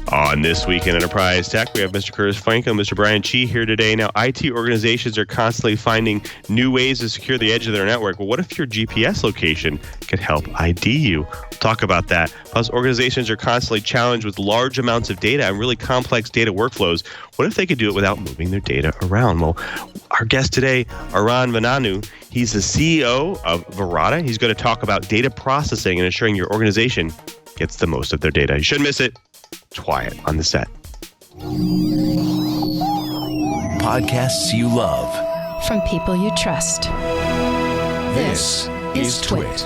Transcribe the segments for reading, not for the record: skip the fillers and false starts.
On This Week in Enterprise Tech, we have Mr. Curtis Franklin, Mr. Brian Chi here today. Now, IT organizations are constantly finding new ways to secure the edge of their network. Well, what if your GPS location could help ID you? We'll talk about that. Plus, organizations are constantly challenged with large amounts of data and really complex data workflows. What if they could do it without moving their data around? Well, our guest today, Aran Vananu, he's the CEO of Verada. He's going to talk about data processing and ensuring your organization gets the most of their data. You shouldn't miss it. Twyett on the set. Podcasts you love. From people you trust. This is Twit.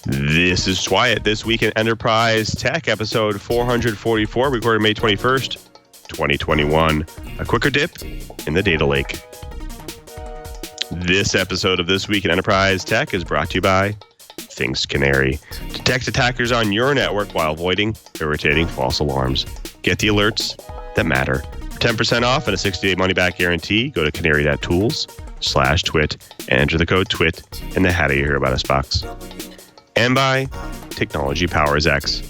This is Twyett. This Week in Enterprise Tech, episode 444, recorded May 21st, 2021. A quicker dip in the data lake. This episode of This Week in Enterprise Tech is brought to you by Things Canary. Detect attackers on your network while avoiding irritating false alarms. Get the alerts that matter. For 10% off and a 60-day money-back guarantee, go to canary.tools/twit and enter the code TWIT in the How Do You Hear About Us box. And by Technology Powers X.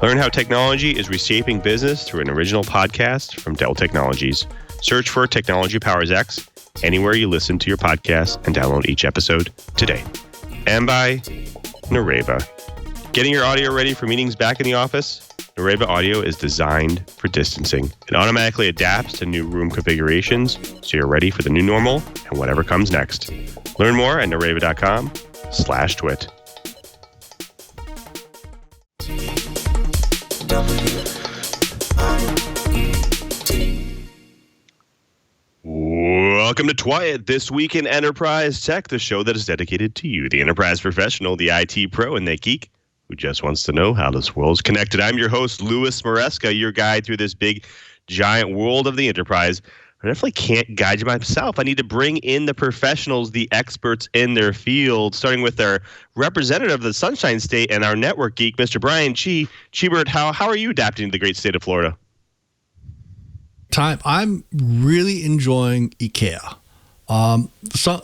Learn how technology is reshaping business through an original podcast from Dell Technologies. Search for Technology Powers X anywhere you listen to your podcast and download each episode today. And by Nareva. Getting your audio ready for meetings back in the office? Nareva Audio is designed for distancing. It automatically adapts to new room configurations, so you're ready for the new normal and whatever comes next. Learn more at nareva.com/twit. Welcome to Twyett, This Week in Enterprise Tech, the show that is dedicated to you, the enterprise professional, the IT pro, and the geek who just wants to know how this world's connected. I'm your host, Louis Maresca, your guide through this big, giant world of the enterprise. I definitely can't guide you myself. I need to bring in the professionals, the experts in their field, starting with our representative of the Sunshine State and our network geek, Mr. Brian Chi. Chi-Bert, how are you adapting to the great state of Florida? I'm really enjoying IKEA. A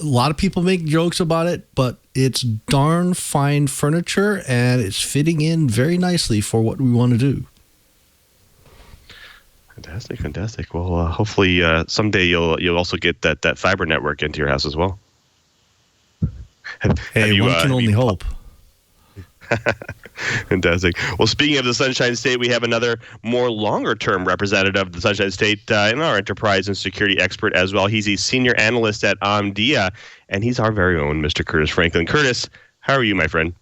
lot of people make jokes about it, but it's darn fine furniture, and it's fitting in very nicely for what we want to do. Fantastic. Well, hopefully someday you'll also get that fiber network into your house as well. One can only hope. Fantastic. Well, speaking of the Sunshine State, we have another more longer-term representative of the Sunshine State in our enterprise and security expert as well. He's a senior analyst at Omdia, and he's our very own Mr. Curtis Franklin. Curtis, how are you, my friend?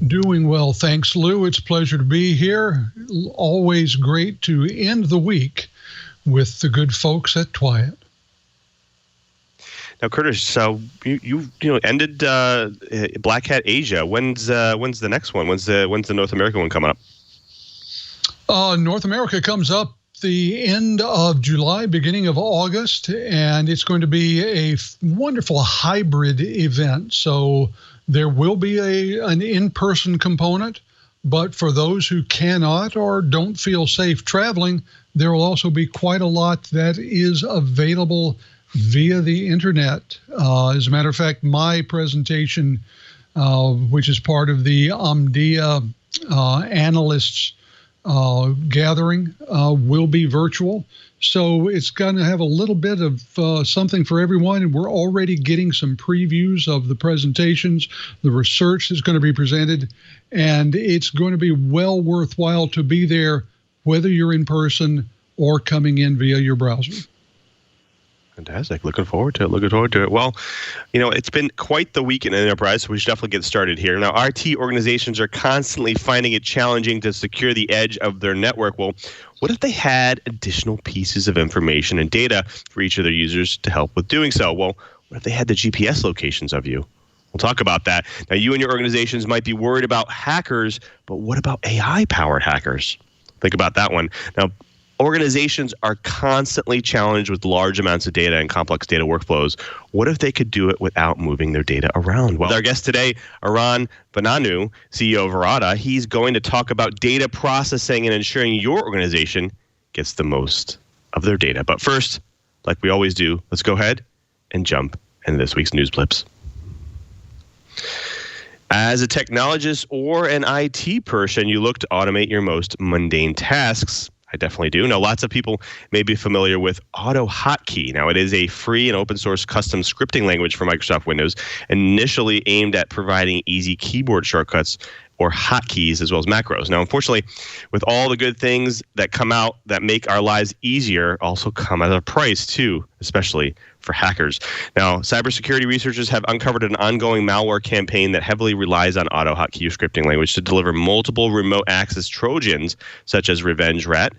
Doing well, thanks, Lou. It's a pleasure to be here. Always great to end the week with the good folks at Twyett. Now, Curtis, so you ended Black Hat Asia. When's the next one? When's the North America one coming up? North America comes up the end of July, beginning of August, and it's going to be a wonderful hybrid event. So there will be an in-person component, but for those who cannot or don't feel safe traveling, there will also be quite a lot that is available via the internet. As a matter of fact, my presentation, which is part of the Omdia analysts gathering, will be virtual. So it's going to have a little bit of something for everyone, and we're already getting some previews of the presentations, the research that's going to be presented, and it's going to be well worthwhile to be there, whether you're in person or coming in via your browser. Fantastic. Looking forward to it. Well, it's been quite the week in enterprise, so we should definitely get started here. Now, IT organizations are constantly finding it challenging to secure the edge of their network. Well, what if they had additional pieces of information and data for each of their users to help with doing so? Well, what if they had the GPS locations of you? We'll talk about that. Now, you and your organizations might be worried about hackers, but what about AI-powered hackers? Think about that one. Now, organizations are constantly challenged with large amounts of data and complex data workflows. What if they could do it without moving their data around? Well, our guest today, Aran Vananu, CEO of Verada, he's going to talk about data processing and ensuring your organization gets the most of their data. But first, like we always do, let's go ahead and jump into this week's news blips. As a technologist or an IT person, you look to automate your most mundane tasks. I definitely do. Now, lots of people may be familiar with AutoHotkey. Now, it is a free and open source custom scripting language for Microsoft Windows, initially aimed at providing easy keyboard shortcuts or hotkeys as well as macros. Now, unfortunately, with all the good things that come out that make our lives easier, also come at a price too, especially for hackers. Now, cybersecurity researchers have uncovered an ongoing malware campaign that heavily relies on AutoHotkey scripting language to deliver multiple remote access Trojans, such as Revenge Rat,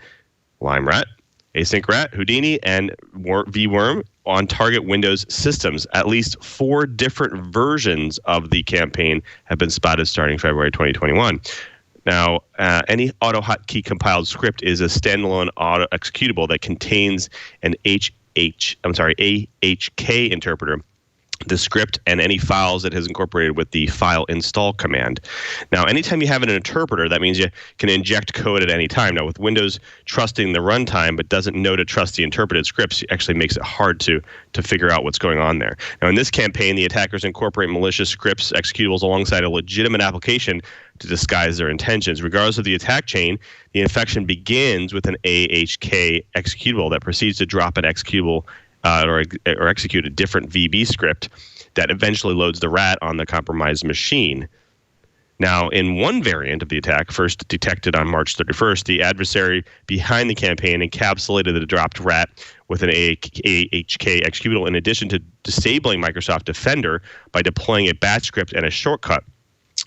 Lime Rat, Async Rat, Houdini, and VWorm on target Windows systems. At least 4 different versions of the campaign have been spotted starting February 2021. Now, any AutoHotkey compiled script is a standalone auto executable that contains an AHK interpreter, the script, and any files it has incorporated with the file install command. Now, anytime you have an interpreter, that means you can inject code at any time. Now, with Windows trusting the runtime but doesn't know to trust the interpreted scripts, it actually makes it hard to figure out what's going on there. Now, in this campaign, the attackers incorporate malicious scripts, executables, alongside a legitimate application to disguise their intentions. Regardless of the attack chain, the infection begins with an AHK executable that proceeds to drop an executable or execute a different VB script that eventually loads the rat on the compromised machine. Now, in one variant of the attack, first detected on March 31st, the adversary behind the campaign encapsulated the dropped rat with an AHK executable in addition to disabling Microsoft Defender by deploying a batch script and a shortcut.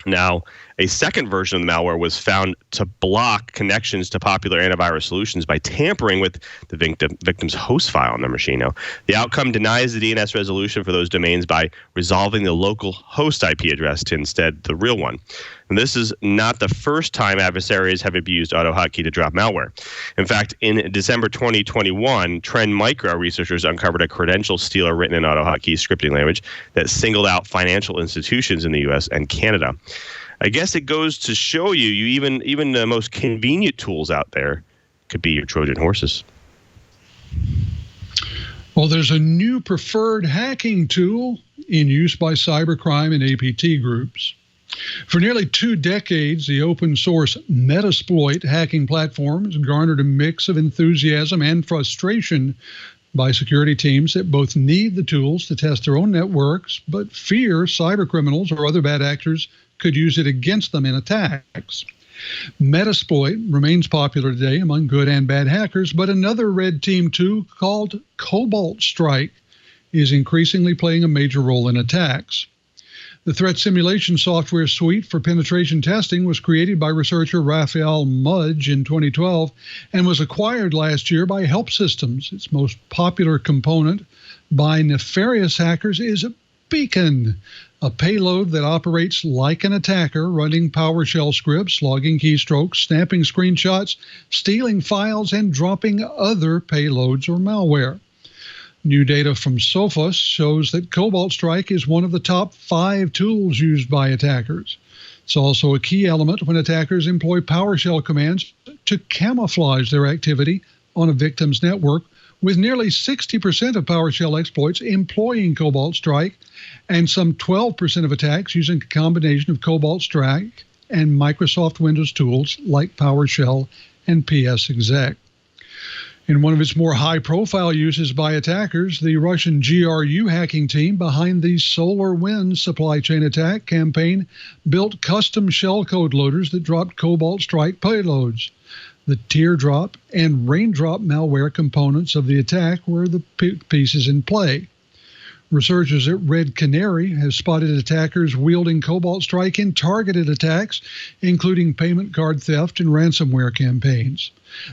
Now, a second version of the malware was found to block connections to popular antivirus solutions by tampering with the victim's host file on their machine. Now, the outcome denies the DNS resolution for those domains by resolving the local host IP address to instead the real one. And this is not the first time adversaries have abused AutoHotkey to drop malware. In fact, in December 2021, Trend Micro researchers uncovered a credential stealer written in AutoHotkey scripting language that singled out financial institutions in the U.S. and Canada. I guess it goes to show you even the most convenient tools out there could be your Trojan horses. Well, there's a new preferred hacking tool in use by cybercrime and APT groups. For nearly 2 decades, the open source Metasploit hacking platform has garnered a mix of enthusiasm and frustration by security teams that both need the tools to test their own networks, but fear cybercriminals or other bad actors could use it against them in attacks. Metasploit remains popular today among good and bad hackers, but another red team tool called Cobalt Strike is increasingly playing a major role in attacks. The threat simulation software suite for penetration testing was created by researcher Raphael Mudge in 2012 and was acquired last year by Help Systems. Its most popular component by nefarious hackers is Beacon, a payload that operates like an attacker, running PowerShell scripts, logging keystrokes, snapping screenshots, stealing files, and dropping other payloads or malware. New data from Sophos shows that Cobalt Strike is one of the top 5 tools used by attackers. It's also a key element when attackers employ PowerShell commands to camouflage their activity on a victim's network, with nearly 60% of PowerShell exploits employing Cobalt Strike and some 12% of attacks using a combination of Cobalt Strike and Microsoft Windows tools like PowerShell and PsExec. In one of its more high-profile uses by attackers, the Russian GRU hacking team behind the SolarWinds supply chain attack campaign built custom shellcode loaders that dropped Cobalt Strike payloads. The Teardrop and Raindrop malware components of the attack were the pieces in play. Researchers at Red Canary have spotted attackers wielding Cobalt Strike in targeted attacks, including payment card theft and ransomware campaigns.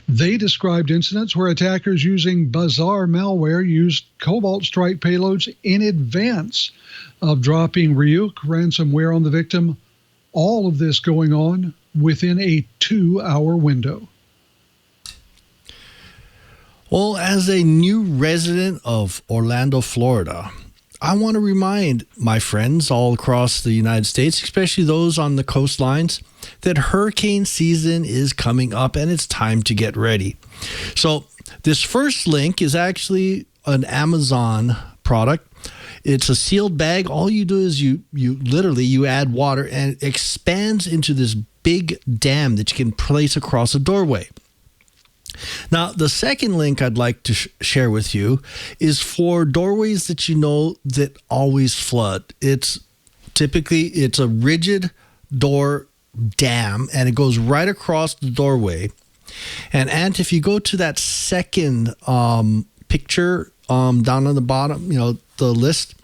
They described incidents where attackers using Bazaar malware used Cobalt Strike payloads in advance of dropping Ryuk ransomware on the victim. All of this going on within a 2-hour window. Well, as a new resident of Orlando, Florida, I want to remind my friends all across the United States, especially those on the coastlines, that hurricane season is coming up and it's time to get ready. So this first link is actually an Amazon product. It's a sealed bag. All you do is you literally add water and it expands into this big dam that you can place across a doorway. Now, the second link I'd like to share with you is for doorways that you know that always flood. It's a rigid door dam, and it goes right across the doorway. And Ant, if you go to that second picture down on the bottom, the list,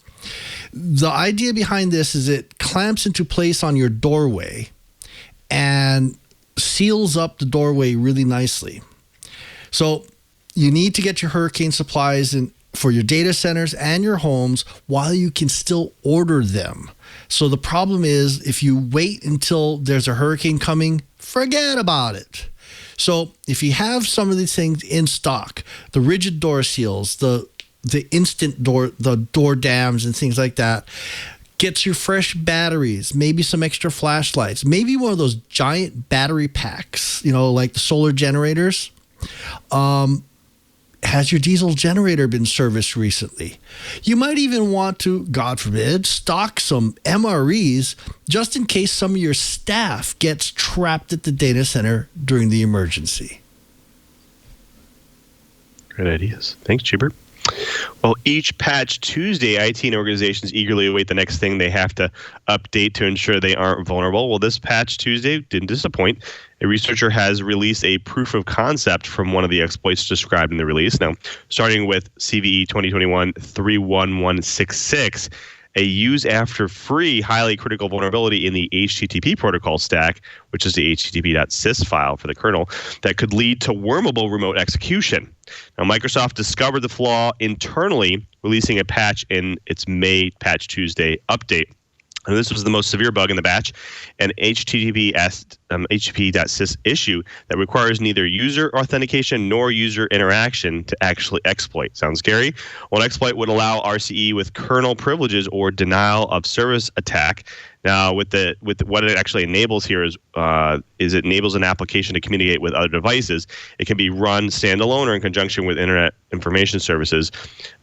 the idea behind this is it clamps into place on your doorway and seals up the doorway really nicely. So you need to get your hurricane supplies in for your data centers and your homes while you can still order them. So the problem is if you wait until there's a hurricane coming, forget about it. So if you have some of these things in stock, the rigid door seals, the instant door, the door dams and things like that, get your fresh batteries, maybe some extra flashlights, maybe one of those giant battery packs, like the solar generators. Has your diesel generator been serviced recently? You might even want to, God forbid, stock some MREs just in case some of your staff gets trapped at the data center during the emergency. Great ideas. Thanks, Chibert. Well, each Patch Tuesday, IT organizations eagerly await the next thing they have to update to ensure they aren't vulnerable. Well, this Patch Tuesday didn't disappoint. A researcher has released a proof of concept from one of the exploits described in the release. Now, starting with CVE 2021-31166, a use after free highly critical vulnerability in the HTTP protocol stack, which is the http.sys file for the kernel, that could lead to wormable remote execution. Now, Microsoft discovered the flaw internally, releasing a patch in its May Patch Tuesday update. And this was the most severe bug in the batch, an HTTP.sys issue that requires neither user authentication nor user interaction to actually exploit. Sounds scary? Well, an exploit would allow RCE with kernel privileges or denial of service attack. Now, with what it actually enables here is it enables an application to communicate with other devices. It can be run standalone or in conjunction with Internet Information Services.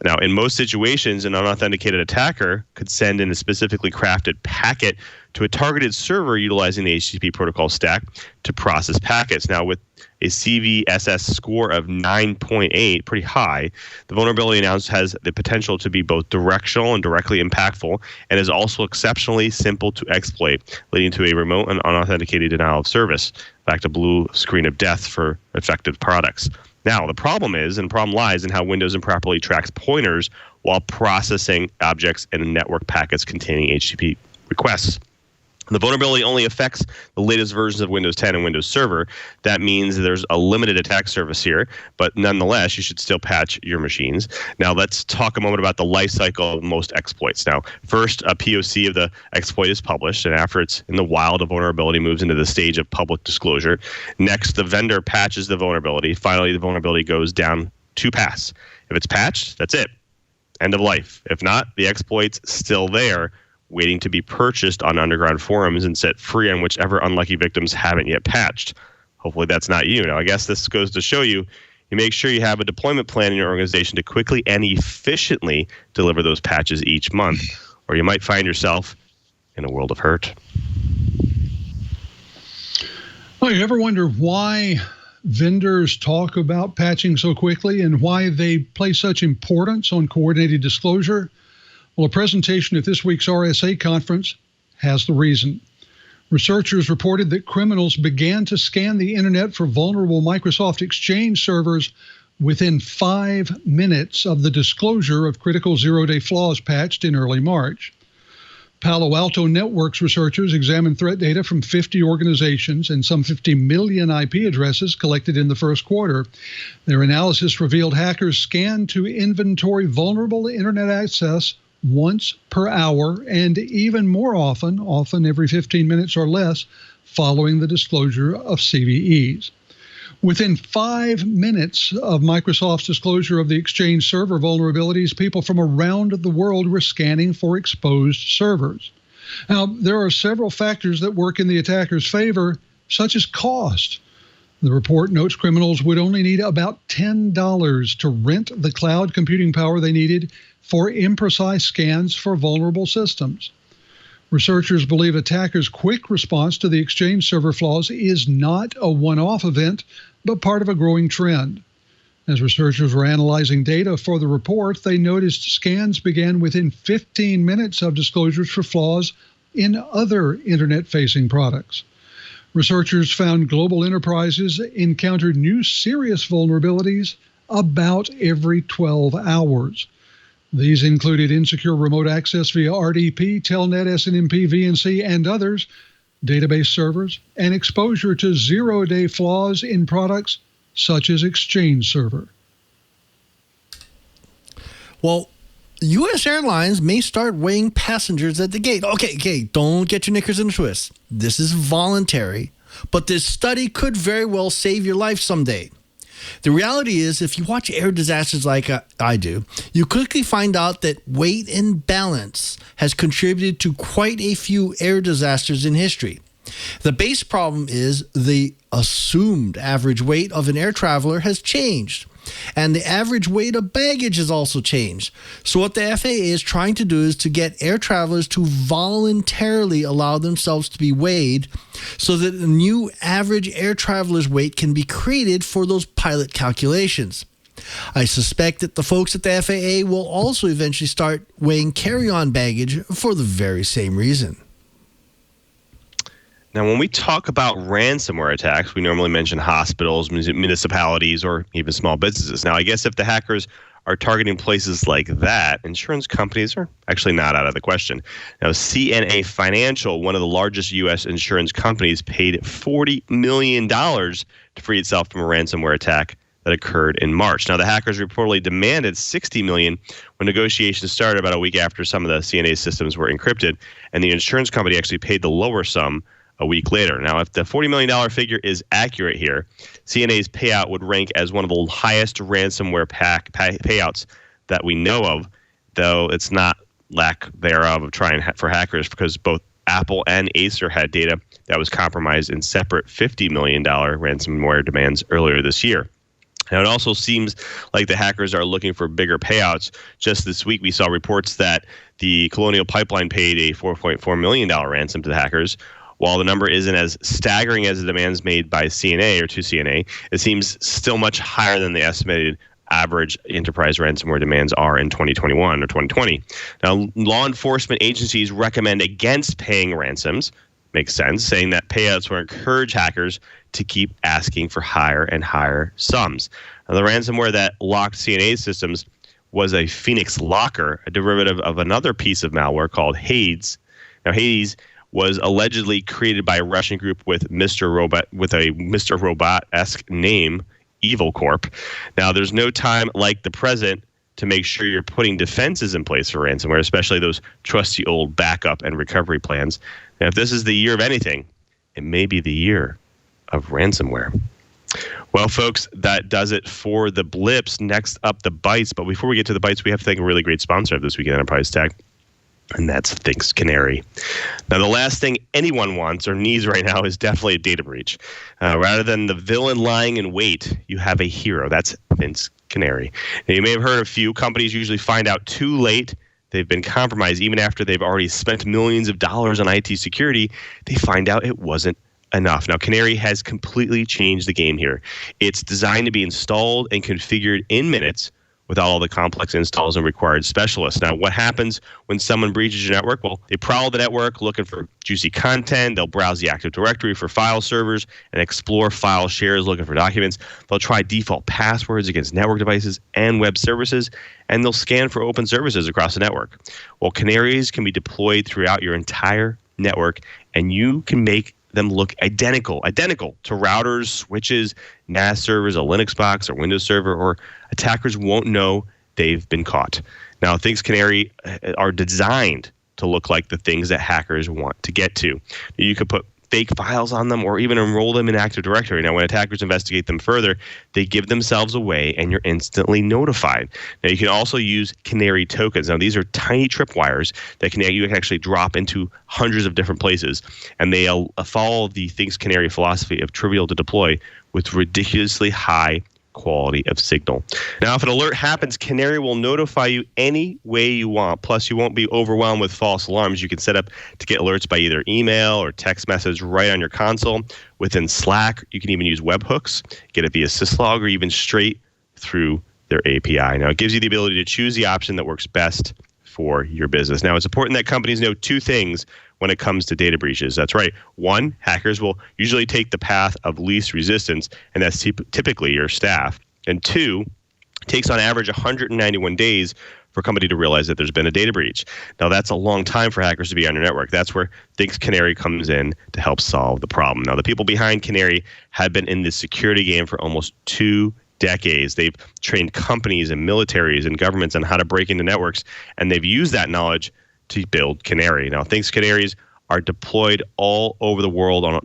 Now, in most situations, an unauthenticated attacker could send in a specifically crafted packet to a targeted server utilizing the HTTP protocol stack to process packets. Now, with a CVSS score of 9.8, pretty high, the vulnerability announced has the potential to be both directional and directly impactful, and is also exceptionally simple to exploit, leading to a remote and unauthenticated denial of service. In fact, a blue screen of death for affected products. Now, the problem lies in how Windows improperly tracks pointers while processing objects and network packets containing HTTP requests. The vulnerability only affects the latest versions of Windows 10 and Windows Server. That means there's a limited attack surface here, but nonetheless, you should still patch your machines. Now, let's talk a moment about the life cycle of most exploits. Now, first, a POC of the exploit is published, and after it's in the wild, a vulnerability moves into the stage of public disclosure. Next, the vendor patches the vulnerability. Finally, the vulnerability goes down to pass. If it's patched, that's it. End of life. If not, the exploit's still there, waiting to be purchased on underground forums and set free on whichever unlucky victims haven't yet patched. Hopefully that's not you. Now, I guess this goes to show you make sure you have a deployment plan in your organization to quickly and efficiently deliver those patches each month, or you might find yourself in a world of hurt. Well, you ever wonder why vendors talk about patching so quickly and why they place such importance on coordinated disclosure? Well, a presentation at this week's RSA conference has the reason. Researchers reported that criminals began to scan the internet for vulnerable Microsoft Exchange servers within 5 minutes of the disclosure of critical zero-day flaws patched in early March. Palo Alto Networks researchers examined threat data from 50 organizations and some 50 million IP addresses collected in the first quarter. Their analysis revealed hackers scanned to inventory vulnerable internet access once per hour, and even more often every 15 minutes or less, following the disclosure of CVEs. Within 5 minutes of Microsoft's disclosure of the Exchange server vulnerabilities, people from around the world were scanning for exposed servers. Now, there are several factors that work in the attacker's favor, such as cost. The report notes criminals would only need about $10 to rent the cloud computing power they needed for imprecise scans for vulnerable systems. Researchers believe attackers' quick response to the Exchange server flaws is not a one-off event, but part of a growing trend. As researchers were analyzing data for the report, they noticed scans began within 15 minutes of disclosures for flaws in other internet-facing products. Researchers found global enterprises encountered new serious vulnerabilities about every 12 hours. These included insecure remote access via RDP, Telnet, SNMP, VNC, and others, database servers, and exposure to zero-day flaws in products such as Exchange Server. Well, U.S. Airlines may start weighing passengers at the gate. Okay, don't get your knickers in a twist. This is voluntary, but this study could very well save your life someday. The reality is, if you watch air disasters like I do, you quickly find out that weight imbalance has contributed to quite a few air disasters in history. The base problem is the assumed average weight of an air traveler has changed, and the average weight of baggage has also changed. So what the FAA is trying to do is to get air travelers to voluntarily allow themselves to be weighed so that a new average air traveler's weight can be created for those pilot calculations. I suspect that the folks at the FAA will also eventually start weighing carry-on baggage for the very same reason. Now, when we talk about ransomware attacks, we normally mention hospitals, municipalities, or even small businesses. Now, I guess if the hackers are targeting places like that, insurance companies are actually not out of the question. Now, CNA Financial, one of the largest U.S. insurance companies, paid $40 million to free itself from a ransomware attack that occurred in March. Now, the hackers reportedly demanded $60 million when negotiations started about a week after some of the CNA systems were encrypted, and the insurance company actually paid the lower sum a week later. Now, if the $40 million figure is accurate here, CNA's payout would rank as one of the highest ransomware payouts that we know of, though it's not lack thereof of trying for hackers, because both Apple and Acer had data that was compromised in separate $50 million ransomware demands earlier this year. Now, it also seems like the hackers are looking for bigger payouts. Just this week, we saw reports that the Colonial Pipeline paid a $4.4 million ransom to the hackers. While the number isn't as staggering as the demands made by CNA or to CNA, it seems still much higher than the estimated average enterprise ransomware demands are in 2021 or 2020. Now, law enforcement agencies recommend against paying ransoms. Makes sense, saying that payouts will encourage hackers to keep asking for higher and higher sums. Now, the ransomware that locked CNA systems was a Phoenix Locker, a derivative of another piece of malware called Hades. Now, Hades was allegedly created by a Russian group with Mr. Robot-esque name, Evil Corp. Now, there's no time like the present to make sure you're putting defenses in place for ransomware, especially those trusty old backup and recovery plans. Now, if this is the year of anything, it may be the year of ransomware. Well, folks, that does it for the blips. Next up, the bites. But before we get to the bites, we have to thank a really great sponsor of This Week in Enterprise Tech, and that's Think's Canary. Now, the last thing anyone wants or needs right now is definitely a data breach. Rather than the villain lying in wait, you have a hero. That's Think's Canary. Now, you may have heard a few companies usually find out too late they've been compromised. Even after they've already spent millions of dollars on IT security, they find out it wasn't enough. Now, Canary has completely changed the game here. It's designed to be installed and configured in minutes without all the complex installs and required specialists. Now, what happens when someone breaches your network? Well, they prowl the network looking for juicy content. They'll browse the Active Directory for file servers and explore file shares looking for documents. They'll try default passwords against network devices and web services, and they'll scan for open services across the network. Well, Canaries can be deployed throughout your entire network, and you can make them look identical to routers, switches, NAS servers, a Linux box or Windows server, or attackers won't know they've been caught. Now, Think's Canary are designed to look like the things that hackers want to get to. You could put fake files on them or even enroll them in Active Directory. Now, when attackers investigate them further, they give themselves away and you're instantly notified. Now, you can also use Canary tokens. Now, these are tiny tripwires that you can actually drop into hundreds of different places, and they follow the Things Canary philosophy of trivial to deploy with ridiculously high quality of signal. Now, if an alert happens, Canary will notify you any way you want. Plus, you won't be overwhelmed with false alarms. You can set up to get alerts by either email or text message right on your console. Within Slack, you can even use webhooks, get it via syslog, or even straight through their API. Now, it gives you the ability to choose the option that works best for your business. Now, it's important that companies know two things when it comes to data breaches. That's right. One, hackers will usually take the path of least resistance, and that's typically your staff. And two, it takes on average 191 days for a company to realize that there's been a data breach. Now, that's a long time for hackers to be on your network. That's where Things Canary comes in to help solve the problem. Now, the people behind Canary have been in the security game for almost 2 decades. They've trained companies and militaries and governments on how to break into networks, and they've used that knowledge to build Canary. Now, Things Canaries are deployed all over the world on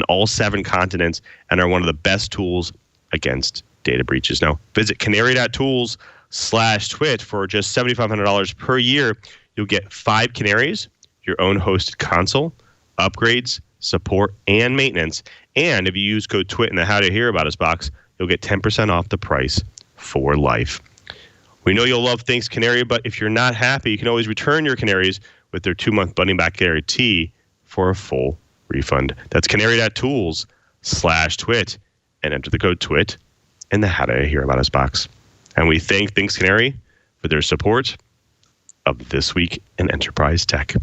all 7 continents and are one of the best tools against data breaches. Now, visit canary.tools/twit for just $7,500 per year. You'll get 5 Canaries, your own hosted console, upgrades, support, and maintenance. And if you use code TWIT in the How to Hear About Us box, you'll get 10% off the price for life. We know you'll love Things Canary, but if you're not happy, you can always return your Canaries with their 2-month money-back guarantee for a full refund. That's canary.tools/twit and enter the code TWIT in the How to Hear About Us box. And we thank Things Canary for their support of This Week in Enterprise Tech.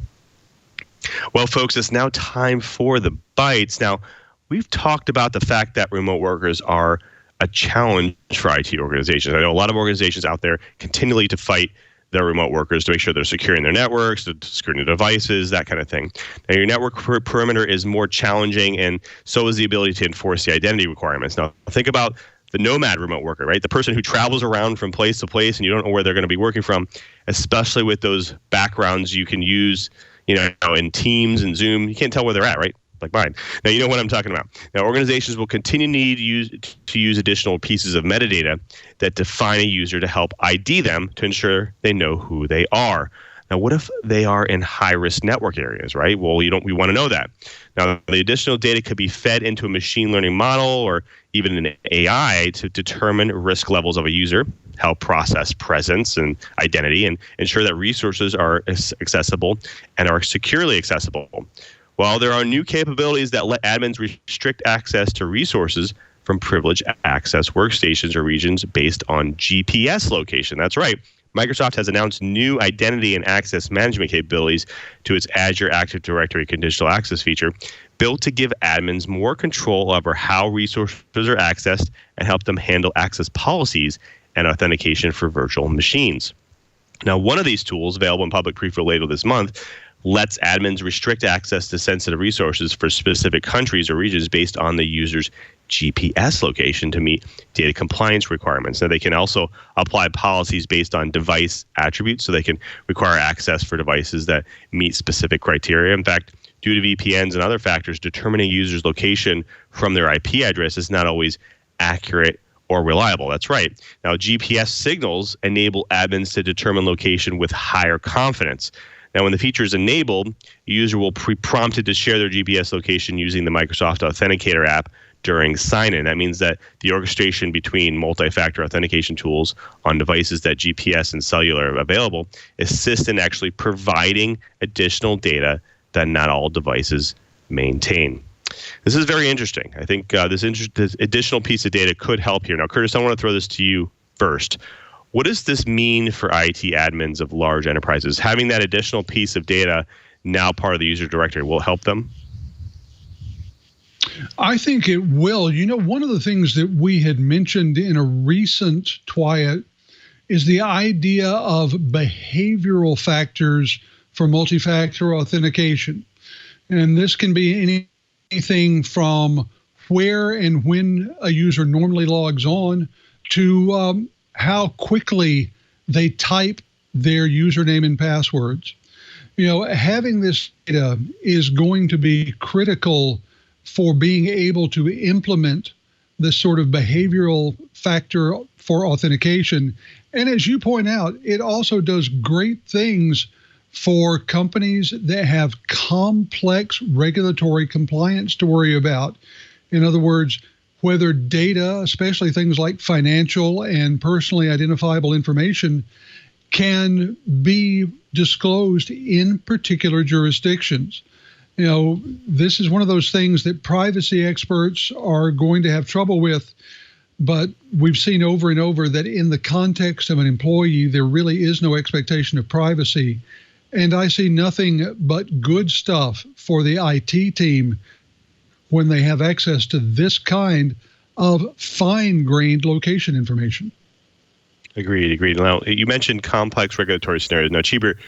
Well, folks, it's now time for the bites. Now, we've talked about the fact that remote workers are a challenge for IT organizations. I know a lot of organizations out there continually to fight their remote workers to make sure they're securing their networks, securing their devices, that kind of thing. Now, your network perimeter is more challenging, and so is the ability to enforce the identity requirements. Now, think about the nomad remote worker, right? The person who travels around from place to place, and you don't know where they're going to be working from, especially with those backgrounds you can use, in Teams and Zoom. You can't tell where they're at, right? Like mine. Now, you know what I'm talking about. Now, organizations will continue to use additional pieces of metadata that define a user to help ID them to ensure they know who they are. Now, what if they are in high-risk network areas, right? Well, we want to know that. Now, the additional data could be fed into a machine learning model or even an AI to determine risk levels of a user, help process presence and identity, and ensure that resources are accessible and are securely accessible. While there are new capabilities that let admins restrict access to resources from privileged access workstations or regions based on GPS location. That's right. Microsoft has announced new identity and access management capabilities to its Azure Active Directory conditional access feature, built to give admins more control over how resources are accessed and help them handle access policies and authentication for virtual machines. Now, one of these tools, available in public preview later this month, lets admins restrict access to sensitive resources for specific countries or regions based on the user's GPS location to meet data compliance requirements. Now, they can also apply policies based on device attributes, so they can require access for devices that meet specific criteria. In fact, due to VPNs and other factors, determining a user's location from their IP address is not always accurate or reliable. That's right. Now, GPS signals enable admins to determine location with higher confidence. Now, when the feature is enabled, a user will be prompted to share their GPS location using the Microsoft Authenticator app during sign-in. That means that the orchestration between multi-factor authentication tools on devices that GPS and cellular are available assist in actually providing additional data that not all devices maintain. This is very interesting. I think this additional piece of data could help here. Now, Curtis, I want to throw this to you first. What does this mean for IT admins of large enterprises? Having that additional piece of data now part of the user directory will help them? I think it will. One of the things that we had mentioned in a recent TWIET is the idea of behavioral factors for multi-factor authentication. And this can be anything from where and when a user normally logs on to how quickly they type their username and passwords. Having this data is going to be critical for being able to implement this sort of behavioral factor for authentication. And as you point out, it also does great things for companies that have complex regulatory compliance to worry about. In other words, whether data, especially things like financial and personally identifiable information, can be disclosed in particular jurisdictions. This is one of those things that privacy experts are going to have trouble with, but we've seen over and over that in the context of an employee, there really is no expectation of privacy. And I see nothing but good stuff for the IT team when they have access to this kind of fine-grained location information. Agreed. Now, you mentioned complex regulatory scenarios. Now, Cheever,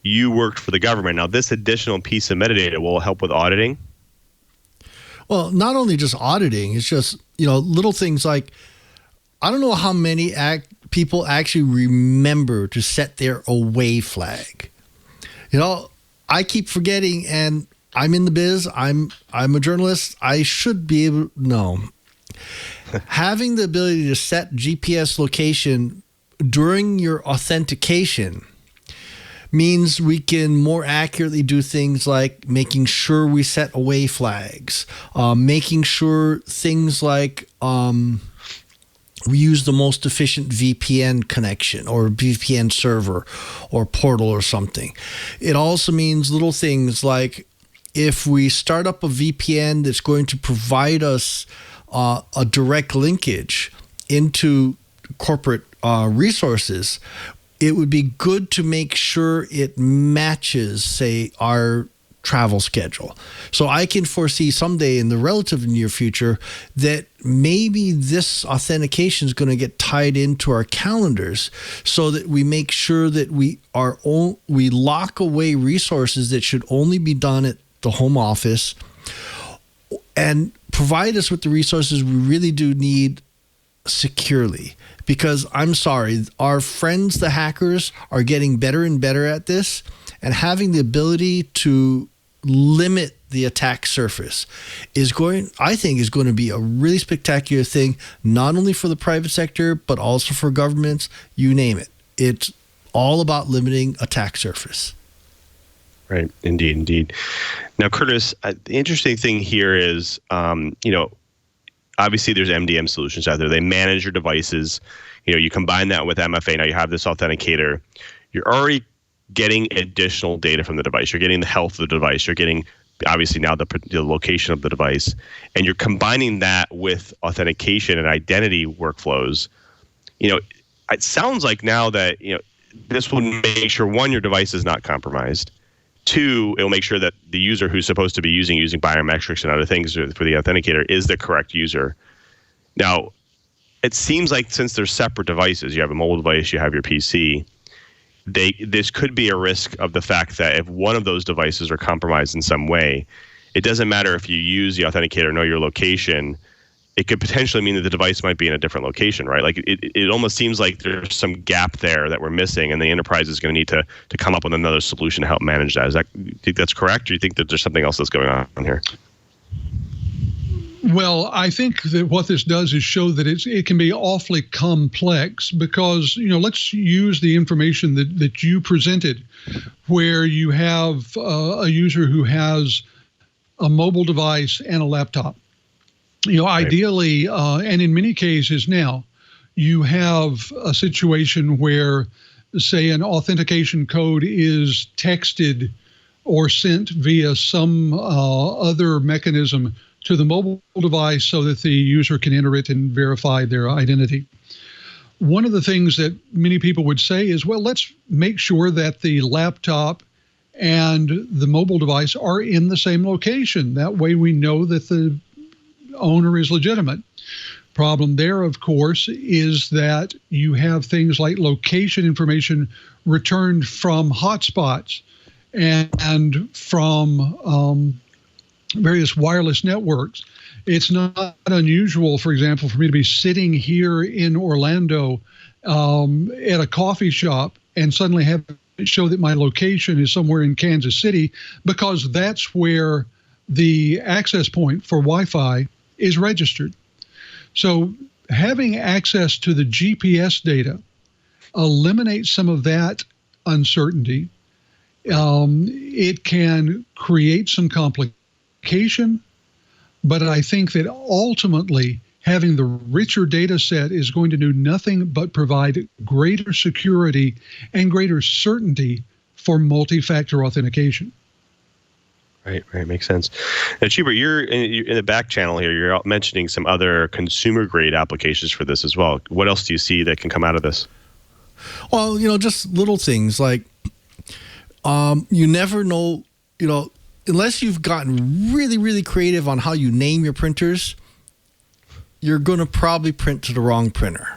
you worked for the government. Now, this additional piece of metadata will help with auditing? Well, not only just auditing, it's just, little things like, I don't know how many people actually remember to set their away flag. I keep forgetting, and I'm in the biz. I'm a journalist. I should be able to know. Having the ability to set GPS location during your authentication means we can more accurately do things like making sure we set away flags, making sure things like we use the most efficient VPN connection or VPN server or portal or something. It also means little things like if we start up a VPN that's going to provide us a direct linkage into corporate resources, it would be good to make sure it matches, say, our travel schedule. So I can foresee someday in the relative near future that maybe this authentication is going to get tied into our calendars so that we make sure that we lock away resources that should only be done at the home office and provide us with the resources we really do need securely. Because I'm sorry, our friends, the hackers, are getting better and better at this, and having the ability to limit the attack surface I think is going to be a really spectacular thing, not only for the private sector, but also for governments, you name it. It's all about limiting attack surface. Right. Indeed. Now, Curtis, the interesting thing here is, obviously there's MDM solutions out there. They manage your devices. You combine that with MFA. Now you have this authenticator. You're already getting additional data from the device. You're getting the health of the device. You're getting, obviously, now the location of the device. And you're combining that with authentication and identity workflows. It sounds like now that, this will make sure, one, your device is not compromised. Two, it will make sure that the user who's supposed to be using biometrics and other things for the authenticator is the correct user. Now, it seems like since they're separate devices, you have a mobile device, you have your PC, this could be a risk of the fact that if one of those devices are compromised in some way, it doesn't matter if you use the authenticator, know your location, it could potentially mean that the device might be in a different location, right? Like it almost seems like there's some gap there that we're missing, and the enterprise is going to need to come up with another solution to help manage that. Do you think that's correct, or do you think that there's something else that's going on here? Well, I think that what this does is show that it can be awfully complex because, let's use the information that you presented, where you have a user who has a mobile device and a laptop. Right. Ideally, and in many cases now, you have a situation where, say, an authentication code is texted or sent via some other mechanism to the mobile device so that the user can enter it and verify their identity. One of the things that many people would say is, well, let's make sure that the laptop and the mobile device are in the same location. That way we know that the owner is legitimate. Problem there, of course, is that you have things like location information returned from hotspots and from various wireless networks. It's not unusual, for example, for me to be sitting here in Orlando at a coffee shop and suddenly have show that my location is somewhere in Kansas City because that's where the access point for Wi-Fi is registered. So having access to the GPS data eliminates some of that uncertainty. It can create some complication, but I think that ultimately having the richer data set is going to do nothing but provide greater security and greater certainty for multi-factor authentication. Right, makes sense. Now, Cheever, you're in the back channel here. You're mentioning some other consumer-grade applications for this as well. What else do you see that can come out of this? Well, just little things like you never know, unless you've gotten really, really creative on how you name your printers, you're going to probably print to the wrong printer.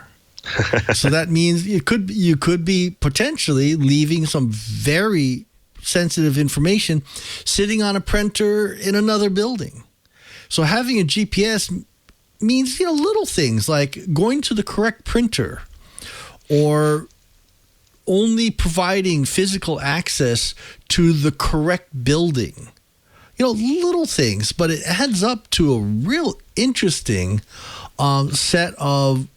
So that means you could be potentially leaving some very sensitive information sitting on a printer in another building. So having a GPS means, little things like going to the correct printer or only providing physical access to the correct building. Little things, but it adds up to a real interesting set of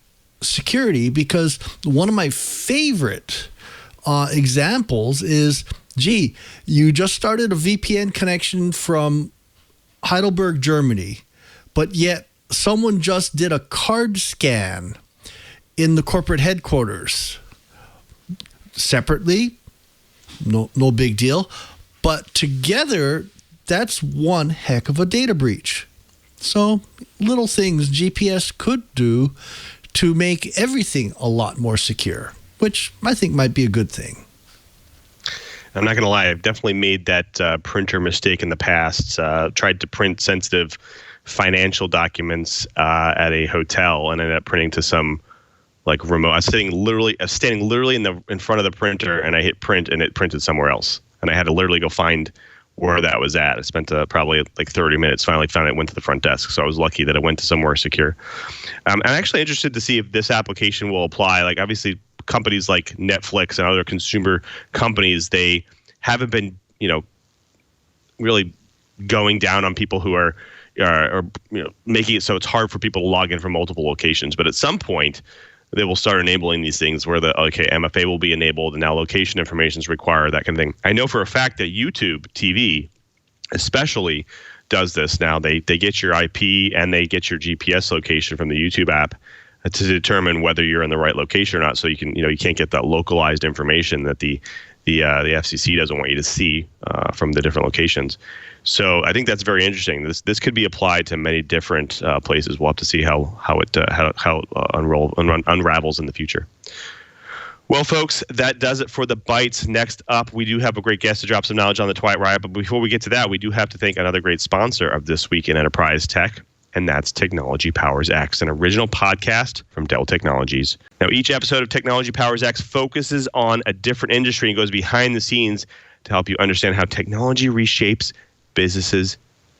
security, because one of my favorite examples is, you just started a VPN connection from Heidelberg, Germany, but yet someone just did a card scan in the corporate headquarters. Separately, no big deal, but together, that's one heck of a data breach. So little things GPS could do to make everything a lot more secure, which I think might be a good thing. I'm not going to lie. I've definitely made that printer mistake in the past. Tried to print sensitive financial documents at a hotel and ended up printing to some remote. I was standing literally in front of the printer, and I hit print, and it printed somewhere else. And I had to literally go find where that was at. I spent probably 30 minutes. Finally found it. Went to the front desk. So I was lucky that it went to somewhere secure. I'm actually interested to see if this application will apply. Obviously, companies like Netflix and other consumer companies, they haven't been, really going down on people who are making it so it's hard for people to log in from multiple locations. But at some point, they will start enabling these things where MFA will be enabled and now location information is required, that kind of thing. I know for a fact that YouTube TV especially does this now. They get your IP and they get your GPS location from the YouTube app to determine whether you're in the right location or not. So you can, you can't get that localized information that the FCC doesn't want you to see from the different locations. So I think that's very interesting. This could be applied to many different places. We'll have to see how it unravels in the future. Well, folks, that does it for the Bites. Next up, we do have a great guest to drop some knowledge on the Twilight Riot. But before we get to that, we do have to thank another great sponsor of This Week in Enterprise Tech, and that's Technology Powers X, an original podcast from Dell Technologies. Now, each episode of Technology Powers X focuses on a different industry and goes behind the scenes to help you understand how technology reshapes businesses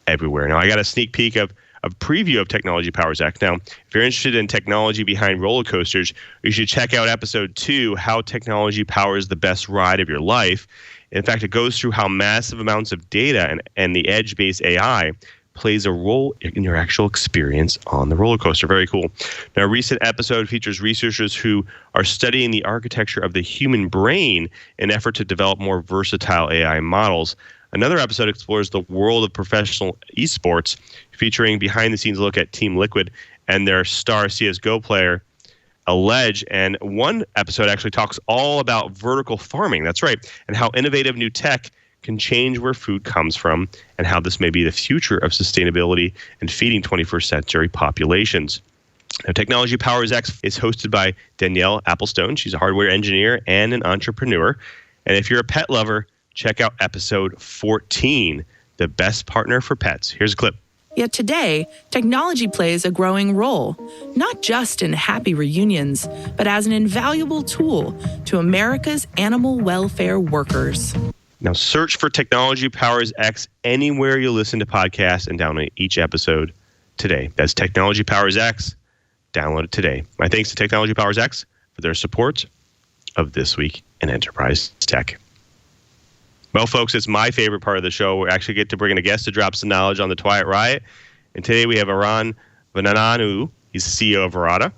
everywhere. Now, I got a sneak peek of preview of Technology Powers X. Now, if you're interested in technology behind roller coasters, you should check out episode 2, How Technology Powers the Best Ride of Your Life. In fact, it goes through how massive amounts of data and the edge-based AI plays a role in your actual experience on the roller coaster. Very cool. Now, a recent episode features researchers who are studying the architecture of the human brain in an effort to develop more versatile AI models. Another episode explores the world of professional esports, featuring behind-the-scenes look at Team Liquid and their star CSGO player, Allege. And one episode actually talks all about vertical farming. That's right. And how innovative new tech can change where food comes from and how this may be the future of sustainability and feeding 21st century populations. Now, Technology Powers X is hosted by Danielle Applestone. She's a hardware engineer and an entrepreneur. And if you're a pet lover, check out episode 14, The Best Partner for Pets. Here's a clip. Yet today, technology plays a growing role, not just in happy reunions, but as an invaluable tool to America's animal welfare workers. Now, search for Technology Powers X anywhere you listen to podcasts and download each episode today. That's Technology Powers X. Download it today. My thanks to Technology Powers X for their support of This Week in Enterprise Tech. Well, folks, it's my favorite part of the show. We actually get to bring in a guest to drop some knowledge on the Twilight Riot. And today we have Eran Vanananu. He's the CEO of Verada.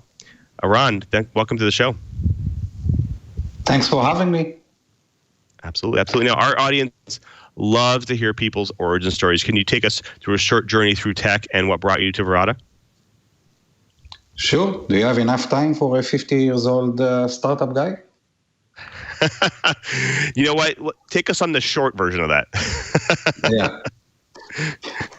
Eran, welcome to the show. Thanks for having me. Absolutely. Now, our audience loves to hear people's origin stories. Can you take us through a short journey through tech and what brought you to Verada? Sure. Do you have enough time for a 50-years-old startup guy? You know what? Take us on the short version of that. Yeah.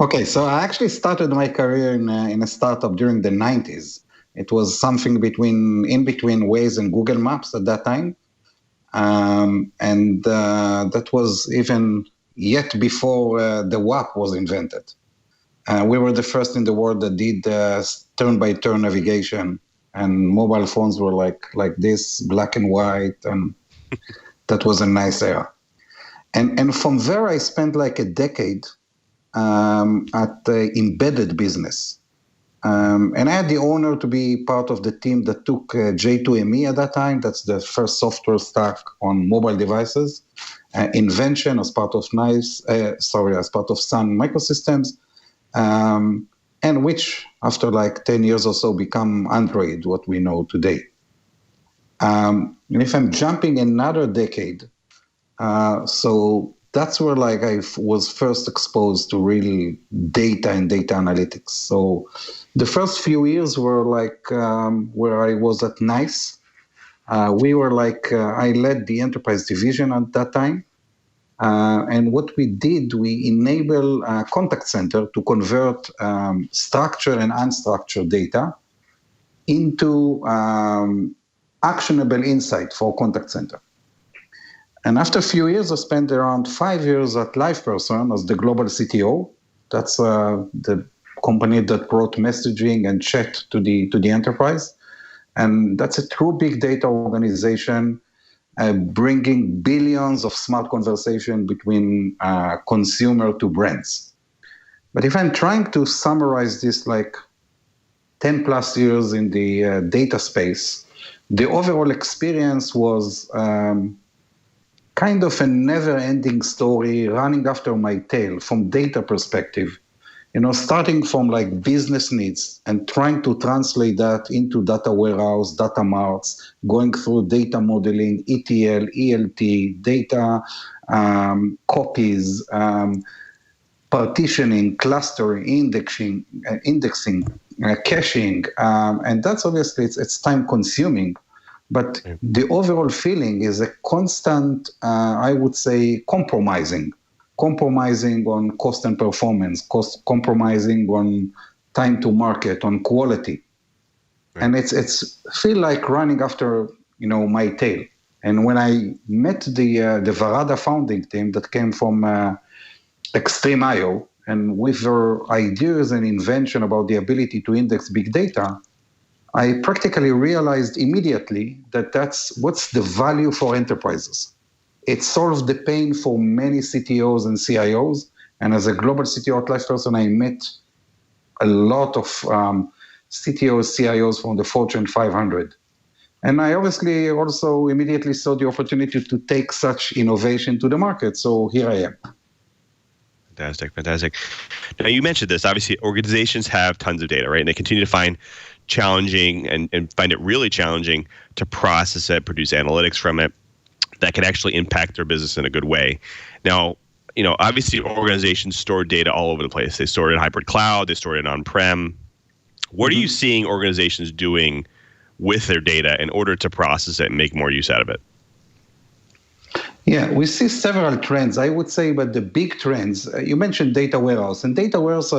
Okay, so I actually started my career in a startup during the 90s. It was something in between Waze and Google Maps at that time. And that was even yet before the WAP was invented. We were the first in the world that did turn-by-turn navigation, and mobile phones were like this, black and white, and that was a nice era. And from there, I spent like a decade at the embedded business. And I had the honor to be part of the team that took J2ME at that time. That's the first software stack on mobile devices. Invention as part of as part of Sun Microsystems, and which after like 10 years or so become Android, what we know today. And if I'm jumping another decade, so that's where like I was first exposed to real data and data analytics. So the first few years were like where I was at NICE. We were like, I led the enterprise division at that time. And what we did, we enable a contact center to convert structured and unstructured data into actionable insight for contact center. And after a few years, I spent around 5 years at LivePerson as the global CTO. That's the company that brought messaging and chat to the enterprise. And that's a true big data organization, bringing billions of smart conversation between consumer to brands. But if I'm trying to summarize this like 10 plus years in the data space, the overall experience was kind of a never-ending story running after my tail from data perspective. You know, starting from like business needs and trying to translate that into data warehouse, data marts, going through data modeling, ETL, ELT, data copies, partitioning, clustering, indexing, caching, and that's obviously it's time consuming. But the overall feeling is a constant, I would say, compromising on cost and performance, compromising on time to market, on quality. Right. And it's feel like running after, my tail. And when I met the Verada founding team that came from Extreme.io, and with their ideas and invention about the ability to index big data, I practically realized immediately that that's what's the value for enterprises. It solves the pain for many CTOs and CIOs. And as a global CTO at LivePerson, I met a lot of CTOs, CIOs from the Fortune 500. And I obviously also immediately saw the opportunity to take such innovation to the market. So here I am. Fantastic. Now, you mentioned this. Obviously, organizations have tons of data, right? And they continue to find challenging and find it really challenging to process it, produce analytics from it that can actually impact their business in a good way. Now, obviously organizations store data all over the place. They store it in hybrid cloud, they store it on-prem. What are you seeing organizations doing with their data in order to process it and make more use out of it? Yeah, we see several trends, I would say, but the big trends, you mentioned data warehouse, and data warehouse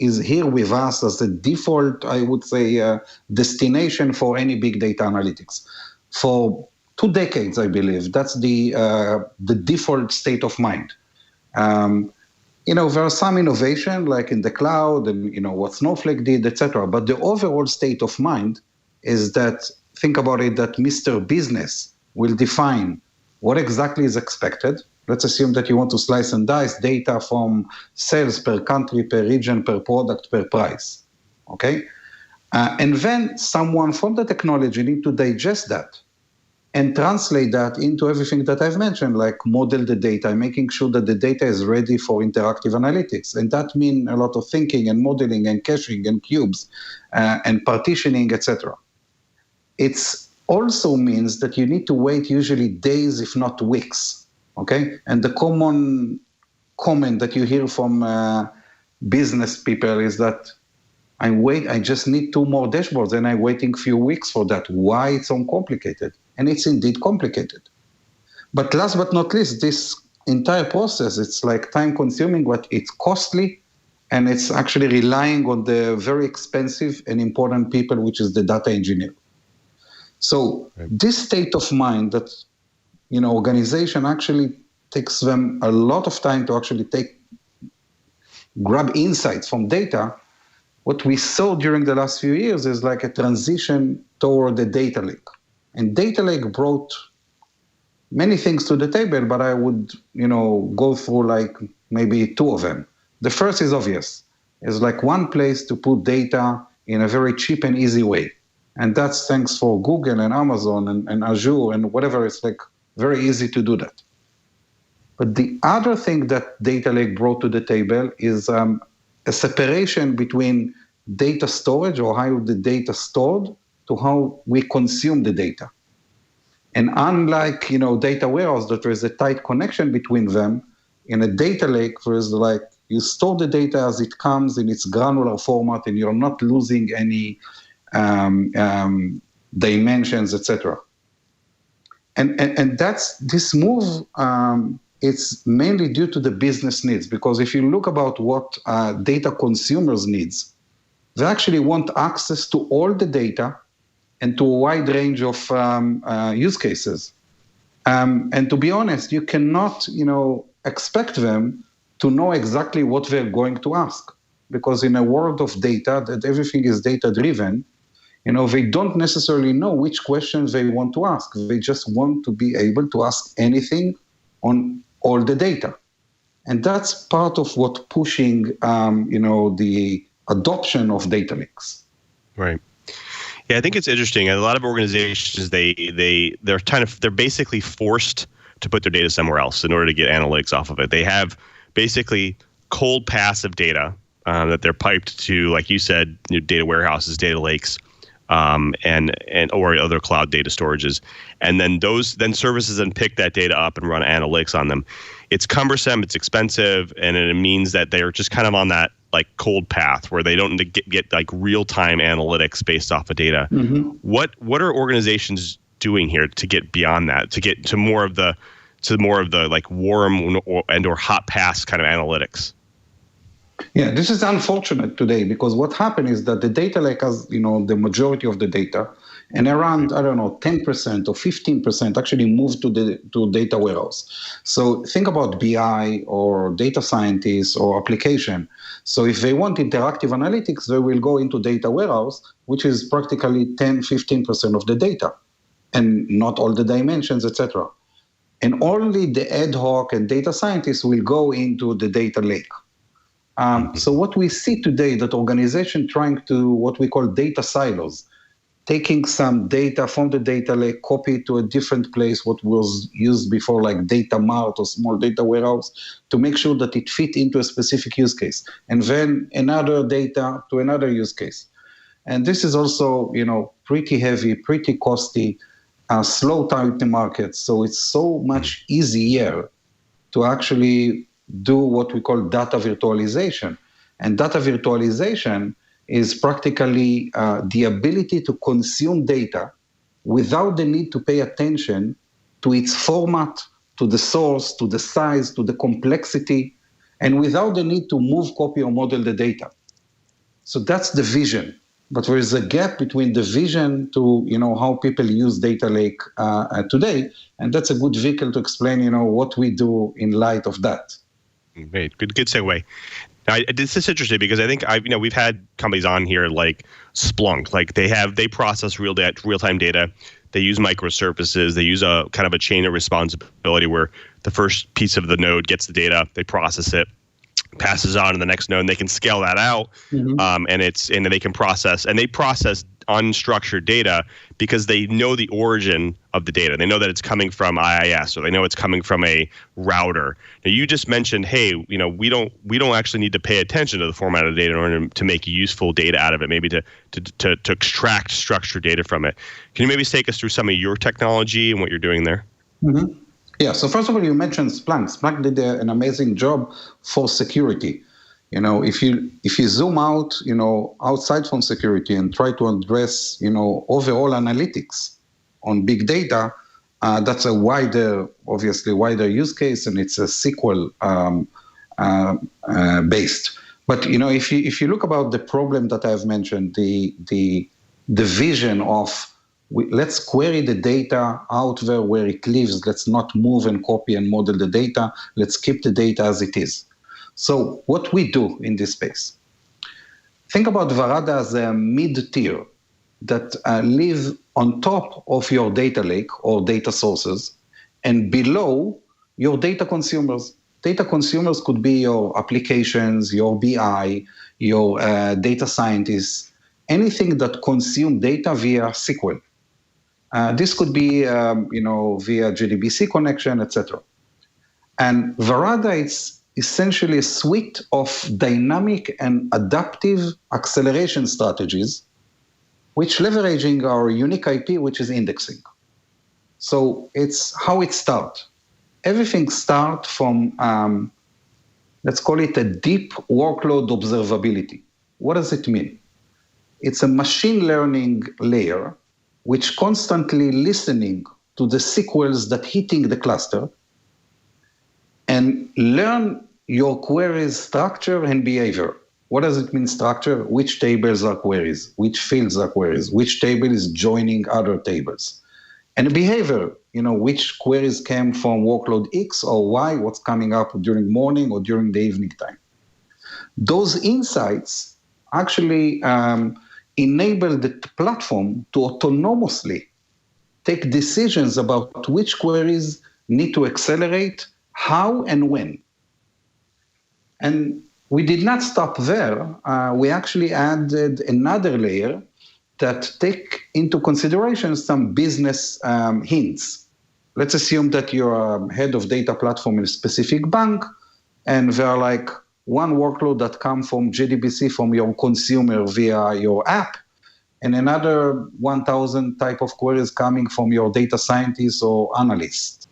is here with us as the default, I would say, destination for any big data analytics. For 2 decades, I believe, that's the default state of mind. There are some innovation, like in the cloud, and what Snowflake did, etc. But the overall state of mind is that, think about it, that Mr. Business will define what exactly is expected. Let's assume that you want to slice and dice data from sales per country, per region, per product, per price, okay? And then someone from the technology need to digest that and translate that into everything that I've mentioned, like model the data, making sure that the data is ready for interactive analytics. And that means a lot of thinking and modeling and caching and cubes and partitioning, etc. It also means that you need to wait usually days, if not weeks, okay? And the common comment that you hear from business people is that I just need 2 more dashboards and I'm waiting a few weeks for that. Why it's so complicated? And it's indeed complicated. But last but not least, this entire process, it's like time consuming, but it's costly, and it's actually relying on the very expensive and important people, which is the data engineer. So this state of mind that, organization actually takes them a lot of time to actually grab insights from data. What we saw during the last few years is like a transition toward the data lake. And data lake brought many things to the table, but I would, go through like maybe 2 of them. The first is obvious. It's like one place to put data in a very cheap and easy way. And that's thanks for Google and Amazon and Azure and whatever. It's like very easy to do that. But the other thing that data lake brought to the table is a separation between data storage, or how the data stored, to how we consume the data. And unlike, data warehouse, that there is a tight connection between them, in a data lake, there is like, you store the data as it comes in its granular format, and you're not losing any dimensions, etc. And that's this move, it's mainly due to the business needs, because if you look about what data consumers needs, they actually want access to all the data and to a wide range of use cases. And to be honest, you cannot, expect them to know exactly what they're going to ask, because in a world of data, that everything is data-driven, they don't necessarily know which questions they want to ask. They just want to be able to ask anything on all the data. And that's part of what pushing, the adoption of data lakes. Right. Yeah, I think it's interesting. A lot of organizations, they're basically forced to put their data somewhere else in order to get analytics off of it. They have basically cold passive data that they're piped to, like you said, data warehouses, data lakes, and or other cloud data storages, and then services then pick that data up and run analytics on them. It's cumbersome, it's expensive, and it means that they're just kind of on that like cold path where they don't get like real-time analytics based off of data. Mm-hmm. What are organizations doing here to get beyond that, to get to more of the like warm or hot pass kind of analytics? Yeah, this is unfortunate today, because what happened is that the data lake has, the majority of the data, and around, 10% or 15% actually moved to data warehouse. So think about BI or data scientists or application. So if they want interactive analytics, they will go into data warehouse, which is practically 10-15% of the data, and not all the dimensions, etc. And only the ad hoc and data scientists will go into the data lake. So what we see today, that organization trying to what we call data silos, taking some data from the data lake, copy it to a different place, what was used before like data mart or small data warehouse, to make sure that it fit into a specific use case, and then another data to another use case. And this is also, pretty heavy, pretty costly, slow time to market. So it's so much easier to actually do what we call data virtualization. And data virtualization is practically the ability to consume data without the need to pay attention to its format, to the source, to the size, to the complexity, and without the need to move, copy, or model the data. So that's the vision. But there is a gap between the vision to how people use data lake today, and that's a good vehicle to explain what we do in light of that. Great, good segue. Now, this is interesting because I think we've had companies on here like Splunk, like they process real-time data. They use microservices. They use a kind of a chain of responsibility where the first piece of the node gets the data, they process it, passes on to the next node, and they can scale that out, and they can process unstructured data because they know the origin of the data. They know that it's coming from IIS, or they know it's coming from a router. Now, you just mentioned, hey, we don't actually need to pay attention to the format of the data in order to make useful data out of it, maybe to extract structured data from it. Can you maybe take us through some of your technology and what you're doing there? Mm-hmm. Yeah, so first of all, you mentioned Splunk. Splunk did an amazing job for security. If you zoom out, outside from security and try to address, overall analytics on big data, that's a wider use case, and it's a SQL based. But if you look about the problem that I've mentioned, the vision of let's query the data out there where it lives. Let's not move and copy and model the data. Let's keep the data as it is. So what we do in this space, think about Varada as a mid-tier that live on top of your data lake or data sources and below your data consumers. Data consumers could be your applications, your BI, your data scientists, anything that consume data via SQL. This could be, via JDBC connection, etc. And Varada, it's essentially a suite of dynamic and adaptive acceleration strategies, which leveraging our unique IP, which is indexing. So it's how it starts. Everything starts from, let's call it a deep workload observability. What does it mean? It's a machine learning layer which constantly listening to the SQLs that hitting the cluster and learn your queries structure and behavior. What does it mean structure? Which tables are queries? Which fields are queries? Which table is joining other tables? And behavior, which queries came from workload X or Y, what's coming up during morning or during the evening time. Those insights actually enable the platform to autonomously take decisions about which queries need to accelerate, how and when. And we did not stop there. We actually added another layer that take into consideration some business hints. Let's assume that you're head of data platform in a specific bank, and there are like one workload that comes from JDBC from your consumer via your app, and another 1,000 type of queries coming from your data scientist or analyst.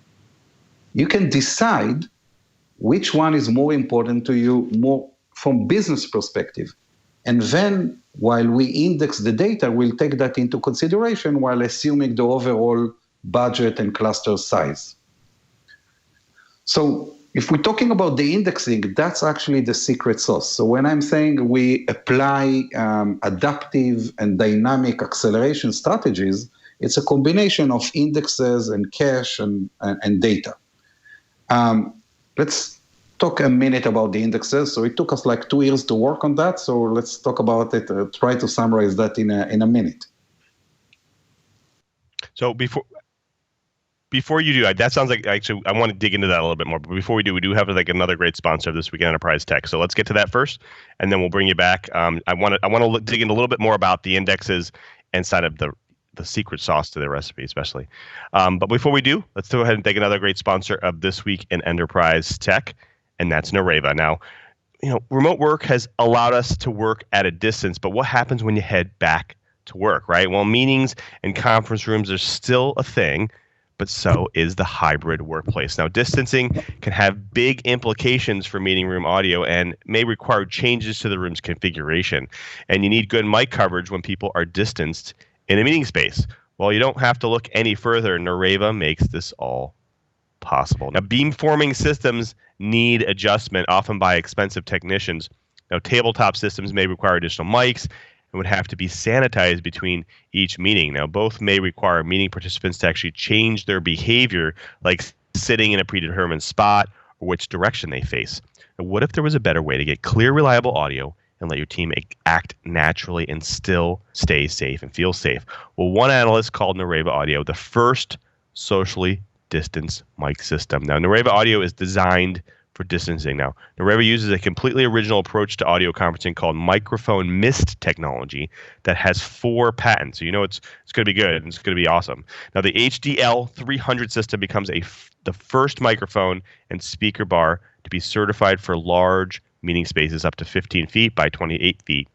You can decide which one is more important to you, more from business perspective. And then while we index the data, we'll take that into consideration while assuming the overall budget and cluster size. So if we're talking about the indexing, that's actually the secret sauce. So when I'm saying we apply adaptive and dynamic acceleration strategies, it's a combination of indexes and cache and data. Let's talk a minute about the indexes. So it took us like 2 years to work on that. So let's talk about it, try to summarize that in a minute. So before you do that sounds like, actually, I want to dig into that a little bit more. But before we do have like another great sponsor of This Week in Enterprise Tech. So let's get to that first, and then we'll bring you back. I want to dig in a little bit more about the indexes inside of the secret sauce to the recipe, especially. But before we do, let's go ahead and thank another great sponsor of This Week in Enterprise Tech, and that's Nareva. Now, remote work has allowed us to work at a distance, but what happens when you head back to work, right? Well, meetings and conference rooms are still a thing, but so is the hybrid workplace. Now, distancing can have big implications for meeting room audio and may require changes to the room's configuration. And you need good mic coverage when people are distanced in a meeting space. Well, you don't have to look any further. Nareva makes this all possible. Now, beamforming systems need adjustment, often by expensive technicians. Now, tabletop systems may require additional mics and would have to be sanitized between each meeting. Now, both may require meeting participants to actually change their behavior, like sitting in a predetermined spot or which direction they face. Now, what if there was a better way to get clear, reliable audio and let your team act naturally and still stay safe and feel safe? Well, one analyst called Nareva Audio the first socially distanced mic system. Now, Nareva Audio is designed for distancing. Now, Nareva uses a completely original approach to audio conferencing called microphone mist technology that has 4 patents. So it's going to be good and it's going to be awesome. Now, the HDL 300 system becomes the first microphone and speaker bar to be certified for large meeting spaces up to 15 feet by 28 feet.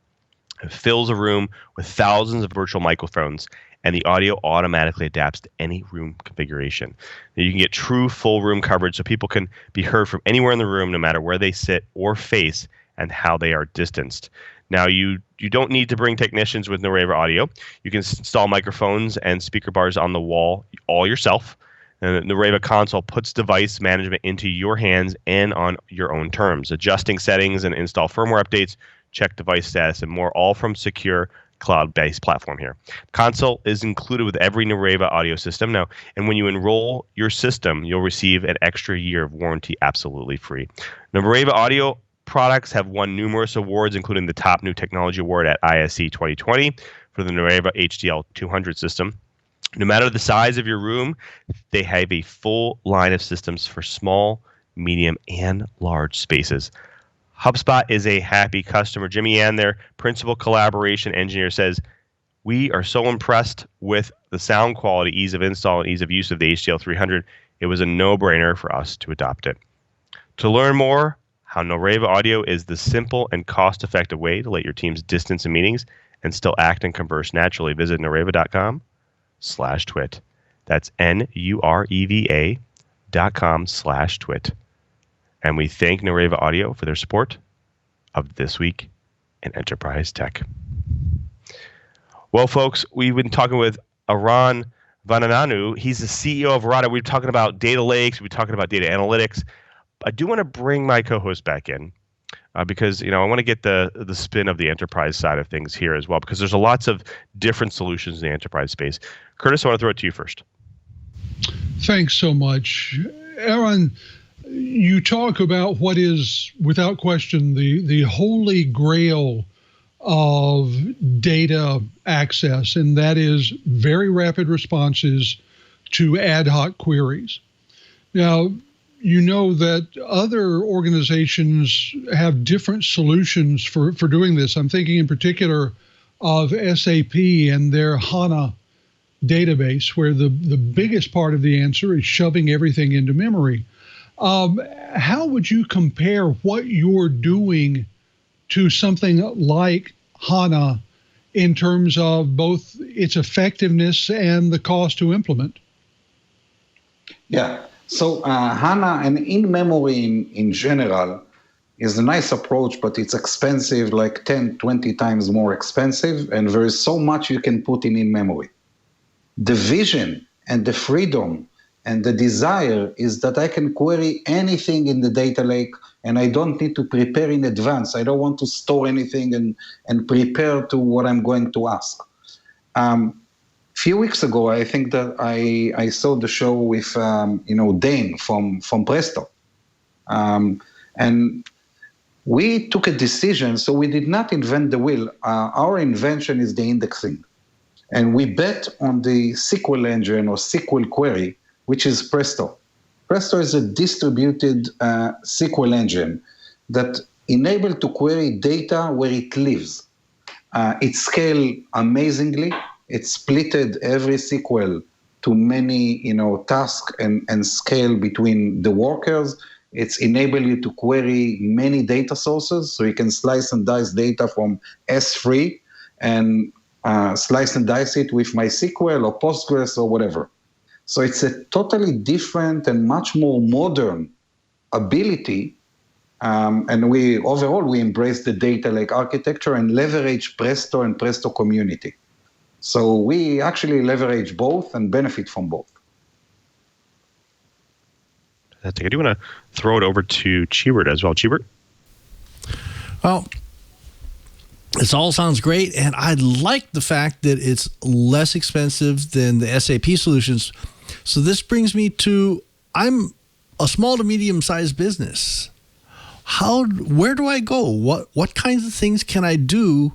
It fills a room with thousands of virtual microphones, and the audio automatically adapts to any room configuration. Now, you can get true full room coverage so people can be heard from anywhere in the room, no matter where they sit or face and how they are distanced. Now, you don't need to bring technicians with Nareva Audio. You can install microphones and speaker bars on the wall all yourself. And the Nareva console puts device management into your hands and on your own terms, adjusting settings and install firmware updates, check device status, and more, all from secure cloud-based platform here. Console is included with every Nareva audio system now, and when you enroll your system, you'll receive an extra year of warranty absolutely free. Nareva Audio products have won numerous awards, including the top new technology award at ISE 2020 for the Nareva HDL 200 system. No matter the size of your room, they have a full line of systems for small, medium, and large spaces. HubSpot is a happy customer. Jimmy Ann, their principal collaboration engineer, says, "We are so impressed with the sound quality, ease of install, and ease of use of the HDL 300. It was a no-brainer for us to adopt it." To learn more how Nareva Audio is the simple and cost-effective way to let your teams distance in meetings and still act and converse naturally, visit nareva.com/twit. That's NUREVA.com/twit. And we thank Nareva Audio for their support of This Week in Enterprise Tech. Well, folks, we've been talking with Eran Vanananu. He's the CEO of Arada. We've been talking about data lakes. We've been talking about data analytics. I do want to bring my co-host back in because I want to get the spin of the enterprise side of things here as well, because there's lots of different solutions in the enterprise space. Curtis, I want to throw it to you first. Thanks so much. Eran, you talk about what is, without question, the holy grail of data access, and that is very rapid responses to ad hoc queries. Now, you know that other organizations have different solutions for doing this. I'm thinking in particular of SAP and their HANA database, where the biggest part of the answer is shoving everything into memory. How would you compare what you're doing to something like HANA in terms of both its effectiveness and the cost to implement? Yeah, so HANA and in-memory in general is a nice approach, but it's expensive, like 10, 20 times more expensive, and there is so much you can put in memory. The vision and the freedom and the desire is that I can query anything in the data lake, and I don't need to prepare in advance. I don't want to store anything and prepare to what I'm going to ask. Few weeks ago, I think that I saw the show with Dane from Presto, and we took a decision. So we did not invent the wheel. Our invention is the indexing, and we bet on the SQL engine or SQL query, which is Presto. Presto is a distributed SQL engine that enables to query data where it lives. It scales amazingly. It splitted every SQL to many, tasks and scale between the workers. It's enable you to query many data sources, so you can slice and dice data from S3 and slice and dice it with MySQL or Postgres or whatever. So it's a totally different and much more modern ability. And we embrace the data lake architecture and leverage Presto and Presto community. So we actually leverage both and benefit from both. I do want to throw it over to Chibert as well. Chibert? Well, this all sounds great, and I like the fact that it's less expensive than the SAP solutions. So this brings me to, I'm a small to medium-sized business. Where do I go? What kinds of things can I do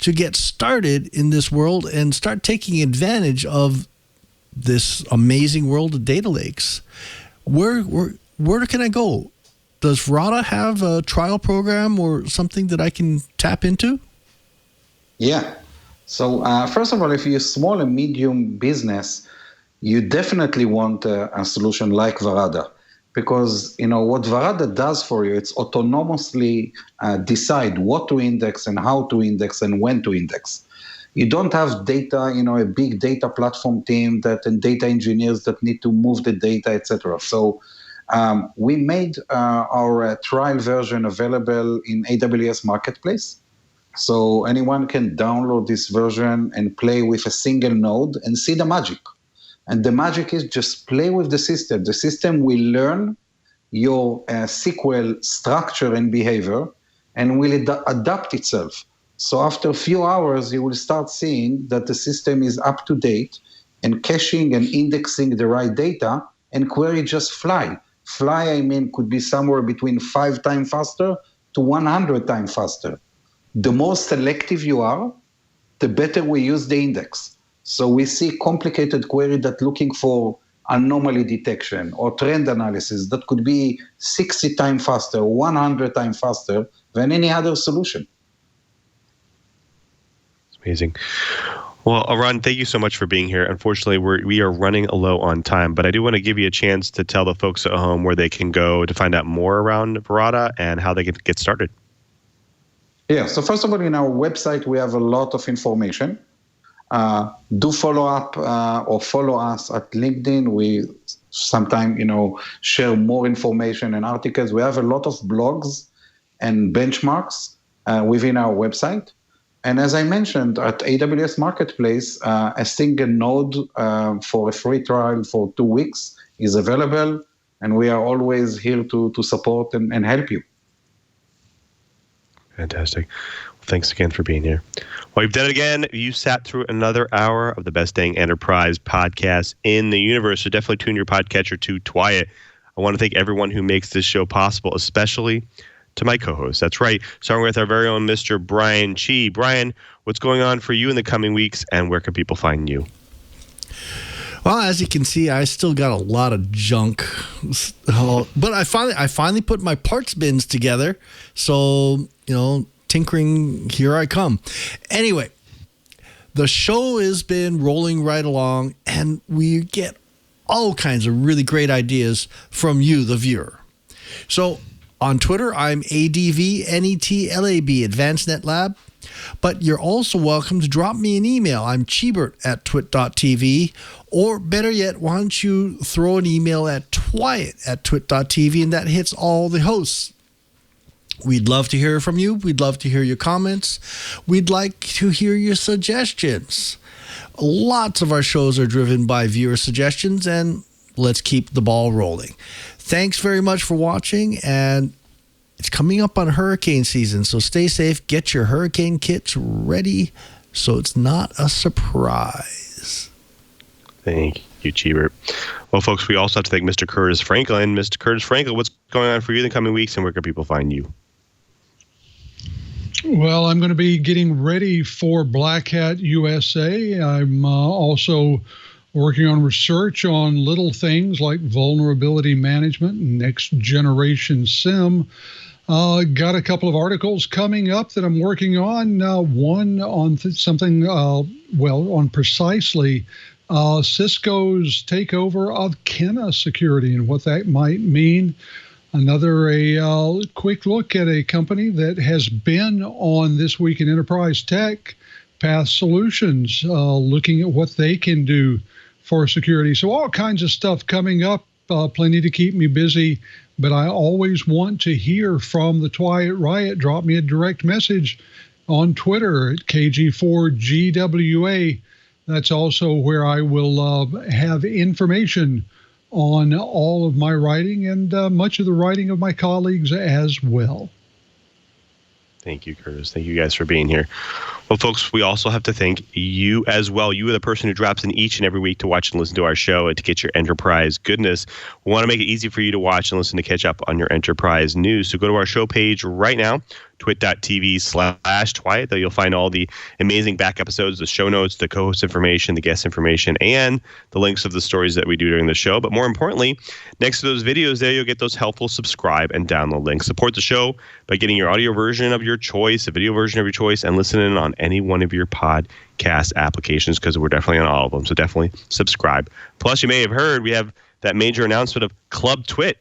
to get started in this world and start taking advantage of this amazing world of data lakes? Where can I go? does Verada have a trial program or something that I can tap into? Yeah. So first of all, if you're a small and medium business, you definitely want a solution like Verada, because what Verada does for you, it's autonomously decide what to index and how to index and when to index. You don't have data, a big data platform team and data engineers that need to move the data, etc. So we made our trial version available in AWS Marketplace. So anyone can download this version and play with a single node and see the magic. And the magic is just play with the system. The system will learn your SQL structure and behavior and will adapt itself. So after a few hours, you will start seeing that the system is up to date and caching and indexing the right data, and query just fly. Fly, could be somewhere between 5 times faster to 100 times faster. The more selective you are, the better we use the index. So we see complicated query that looking for anomaly detection or trend analysis that could be 60 times faster, 100 times faster than any other solution. Amazing. Well, Eran, thank you so much for being here. Unfortunately, we are running low on time, but I do want to give you a chance to tell the folks at home where they can go to find out more around Verada and how they can get started. Yeah, so first of all, in our website, we have a lot of information. Do follow up or follow us at LinkedIn. We sometimes, share more information and articles. We have a lot of blogs and benchmarks within our website. And as I mentioned, at AWS Marketplace, a single node for a free trial for 2 weeks is available, and we are always here to support and help you. Fantastic. Well, thanks again for being here. Well, you've done it again. You sat through another hour of the Best Dang Enterprise podcast in the universe, so definitely tune your podcatcher to Twiet. I want to thank everyone who makes this show possible, especially to my co-host. That's right. Starting with our very own Mr. Brian Chi. Brian, what's going on for you in the coming weeks, and where can people find you? Well, as you can see, I still got a lot of junk, but I finally put my parts bins together. So, tinkering, here I come. Anyway, the show has been rolling right along, and we get all kinds of really great ideas from you, the viewer. So on Twitter, I'm ADVNETLAB, Advanced Net Lab. But you're also welcome to drop me an email. I'm Chibert@twit.tv. Or better yet, why don't you throw an email at Twiet@twit.tv, and that hits all the hosts. We'd love to hear from you. We'd love to hear your comments. We'd like to hear your suggestions. Lots of our shows are driven by viewer suggestions, and let's keep the ball rolling. Thanks very much for watching, and it's coming up on hurricane season, so stay safe. Get your hurricane kits ready so it's not a surprise. Thank you, Chibert. Well, folks, we also have to thank Mr. Curtis Franklin. Mr. Curtis Franklin, what's going on for you in the coming weeks, and where can people find you? Well, I'm going to be getting ready for Black Hat USA. I'm also working on research on little things like vulnerability management and next generation SIEM. Got a couple of articles coming up that I'm working on. One on something, on precisely Cisco's takeover of Kenna Security and what that might mean. Another, a quick look at a company that has been on This Week in Enterprise Tech, Path Solutions, looking at what they can do for security. So all kinds of stuff coming up, plenty to keep me busy. But I always want to hear from the Twiet Riot. Drop me a direct message on Twitter at KG4GWA. That's also where I will have information on all of my writing and much of the writing of my colleagues as well. Thank you, Curtis. Thank you guys for being here. Well, folks, we also have to thank you as well. You are the person who drops in each and every week to watch and listen to our show and to get your enterprise goodness. We want to make it easy for you to watch and listen to catch up on your enterprise news. So go to our show page right now, twit.tv/Twiet. There you'll find all the amazing back episodes, the show notes, the co-host information, the guest information, and the links of the stories that we do during the show. But more importantly, next to those videos there, you'll get those helpful subscribe and download links. Support the show by getting your audio version of your choice, a video version of your choice, and listening on any one of your podcast applications, because we're definitely on all of them. So definitely subscribe. Plus, you may have heard we have that major announcement of Club Twit.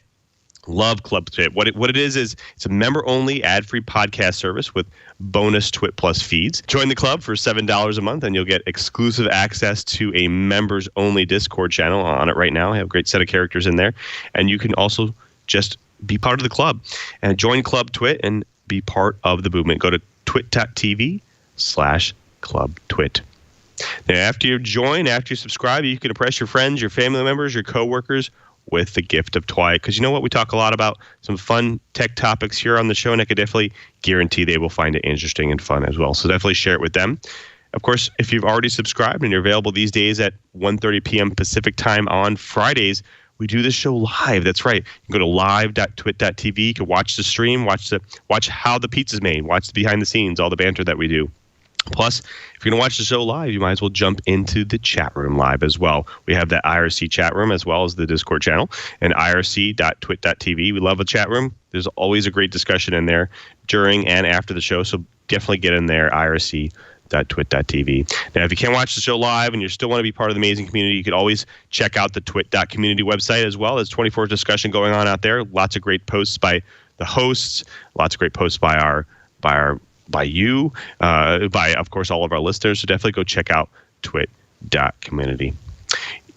Love Club Twit. What it is it's a member-only ad-free podcast service with bonus Twit Plus feeds. Join the club for $7 a month, and you'll get exclusive access to a members-only Discord channel on it right now. I have a great set of characters in there. And you can also just be part of the club and join Club Twit and be part of the movement. Go to twit.tv/Club Twit. Now, after you join, after you subscribe, you can impress your friends, your family members, your coworkers with the gift of Twiet. Because you know what? We talk a lot about some fun tech topics here on the show, and I could definitely guarantee they will find it interesting and fun as well. So definitely share it with them. Of course, if you've already subscribed and you're available these days at 1:30 p.m. Pacific time on Fridays, we do this show live. That's right. You can go to live.twit.tv. You can watch the stream, watch how the pizza's made, watch the behind the scenes, all the banter that we do. Plus, if you're going to watch the show live, you might as well jump into the chat room live as well. We have that IRC chat room as well as the Discord channel and irc.twit.tv. We love a chat room. There's always a great discussion in there during and after the show, so definitely get in there, irc.twit.tv. Now, if you can't watch the show live and you still want to be part of the amazing community, you could always check out the twit.community website as well. There's 24 discussion going on out there. Lots of great posts by the hosts, lots of great posts by of course, all of our listeners. So definitely go check out twit.community.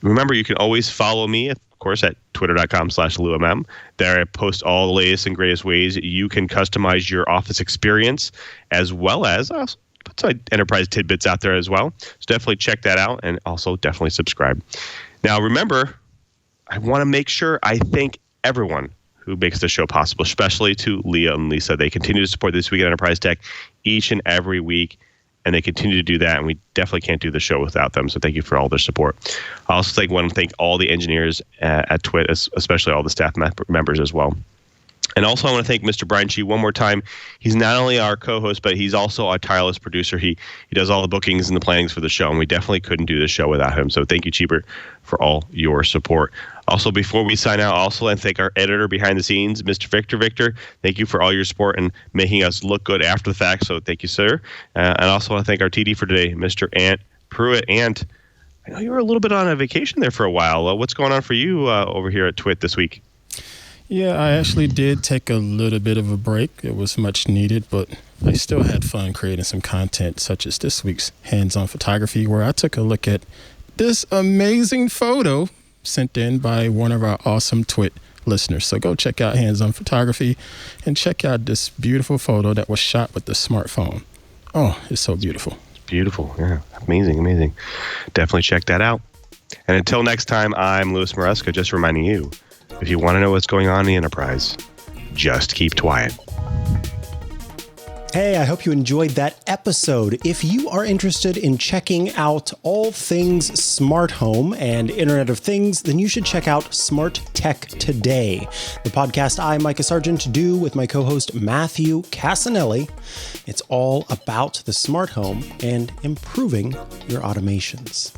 Remember, you can always follow me, of course, at twitter.com/LouMM. There I post all the latest and greatest ways you can customize your office experience, as well as put some enterprise tidbits out there as well. So definitely check that out, and also definitely subscribe. Now, remember, I want to make sure I thank everyone who makes the show possible, especially to Leah and Lisa. They continue to support This Week at Enterprise Tech each and every week, and they continue to do that, and we definitely can't do the show without them, so thank you for all their support. I also want to thank all the engineers at Twit, especially all the staff members as well. And also I want to thank Mr. Brian Chi one more time. He's not only our co-host, but he's also our tireless producer. He does all the bookings and the plannings for the show, and we definitely couldn't do the show without him. So thank you, Cheaper, for all your support. Also, before we sign out, I thank our editor behind the scenes, Mr. Victor. Victor, thank you for all your support and making us look good after the fact. So thank you, sir. And I also want to thank our TD for today, Mr. Ant Pruitt. Ant, I know you were a little bit on a vacation there for a while. What's going on for you over here at Twit this week? Yeah, I actually did take a little bit of a break. It was much needed, but I still had fun creating some content, such as this week's Hands-On Photography, where I took a look at this amazing photo sent in by one of our awesome Twit listeners. So go check out Hands-On Photography and check out this beautiful photo that was shot with the smartphone. Oh, it's so beautiful. Beautiful. Yeah, amazing. Definitely check that out. And until next time, I'm Louis Maresca, just reminding you, if you want to know what's going on in the Enterprise, just keep Twiet. Hey, I hope you enjoyed that episode. If you are interested in checking out all things smart home and Internet of Things, then you should check out Smart Tech Today, the podcast I, Micah Sargent, do with my co-host Matthew Casanelli. It's all about the smart home and improving your automations.